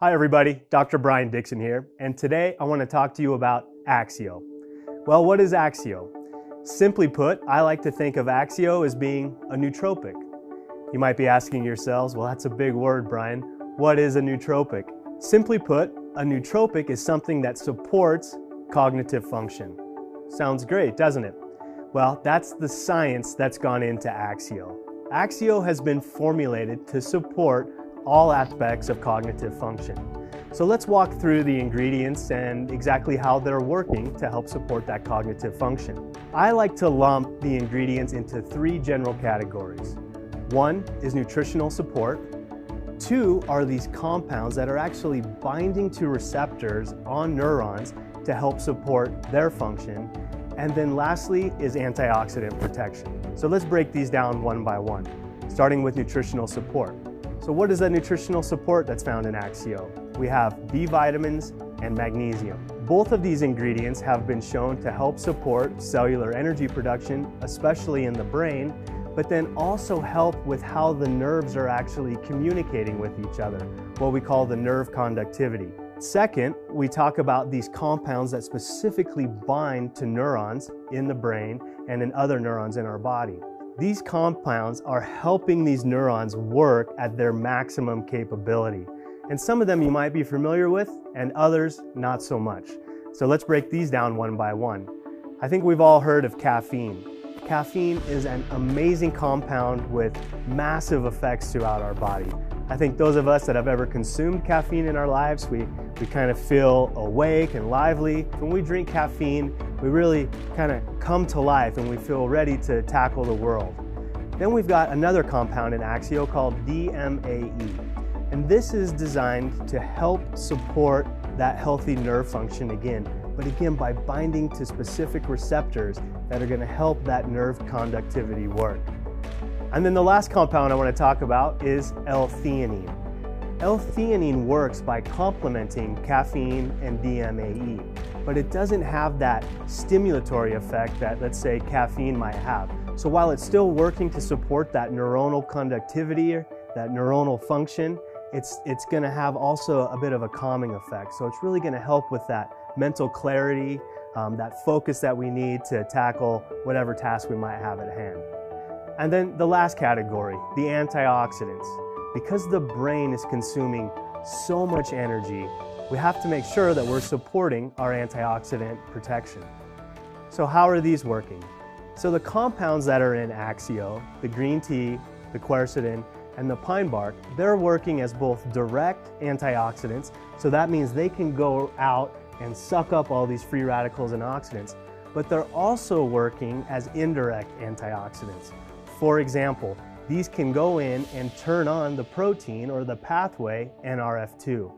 Hi everybody, Dr. Brian Dixon here, and today I want to talk to you about AXIO. Well, what is AXIO? Simply put, I like to think of AXIO as being a nootropic. You might be asking yourselves, well, that's a big word, Brian. What is a nootropic? Simply put, a nootropic is something that supports cognitive function. Sounds great, doesn't it? Well, that's the science that's gone into AXIO. AXIO has been formulated to support all aspects of cognitive function. So let's walk through the ingredients and exactly how they're working to help support that cognitive function. I like to lump the ingredients into three general categories. One is nutritional support. Two are these compounds that are actually binding to receptors on neurons to help support their function. And then lastly is antioxidant protection. So let's break these down one by one, starting with nutritional support. So what is the nutritional support that's found in AXIO? We have B vitamins and magnesium. Both of these ingredients have been shown to help support cellular energy production, especially in the brain, but then also help with how the nerves are actually communicating with each other, what we call the nerve conductivity. Second, we talk about these compounds that specifically bind to neurons in the brain and in other neurons in our body. These compounds are helping these neurons work at their maximum capability. And some of them you might be familiar with, and others not so much. So let's break these down one by one. I think we've all heard of caffeine. Caffeine is an amazing compound with massive effects throughout our body. I think those of us that have ever consumed caffeine in our lives, we kind of feel awake and lively. When we drink caffeine, we really kind of come to life and we feel ready to tackle the world. Then we've got another compound in AXIO called DMAE. And this is designed to help support that healthy nerve function again, but again by binding to specific receptors that are going to help that nerve conductivity work. And then the last compound I want to talk about is L-theanine. L-theanine works by complementing caffeine and DMAE, but it doesn't have that stimulatory effect that, let's say, caffeine might have. So while it's still working to support that neuronal conductivity, that neuronal function, it's going to have also a bit of a calming effect. So it's really going to help with that mental clarity, that focus that we need to tackle whatever task we might have at hand. And then the last category, the antioxidants. Because the brain is consuming so much energy, we have to make sure that we're supporting our antioxidant protection. So how are these working? So the compounds that are in AXIO, the green tea, the quercetin, and the pine bark, they're working as both direct antioxidants, so that means they can go out and suck up all these free radicals and oxidants, but they're also working as indirect antioxidants. For example, these can go in and turn on the protein or the pathway NRF2.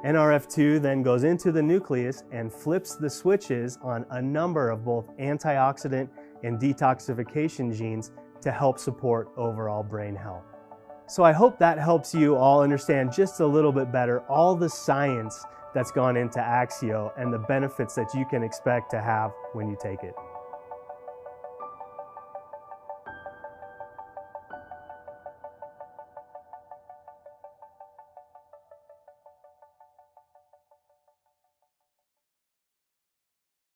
NRF2 then goes into the nucleus and flips the switches on a number of both antioxidant and detoxification genes to help support overall brain health. So I hope that helps you all understand just a little bit better all the science that's gone into AXIO and the benefits that you can expect to have when you take it.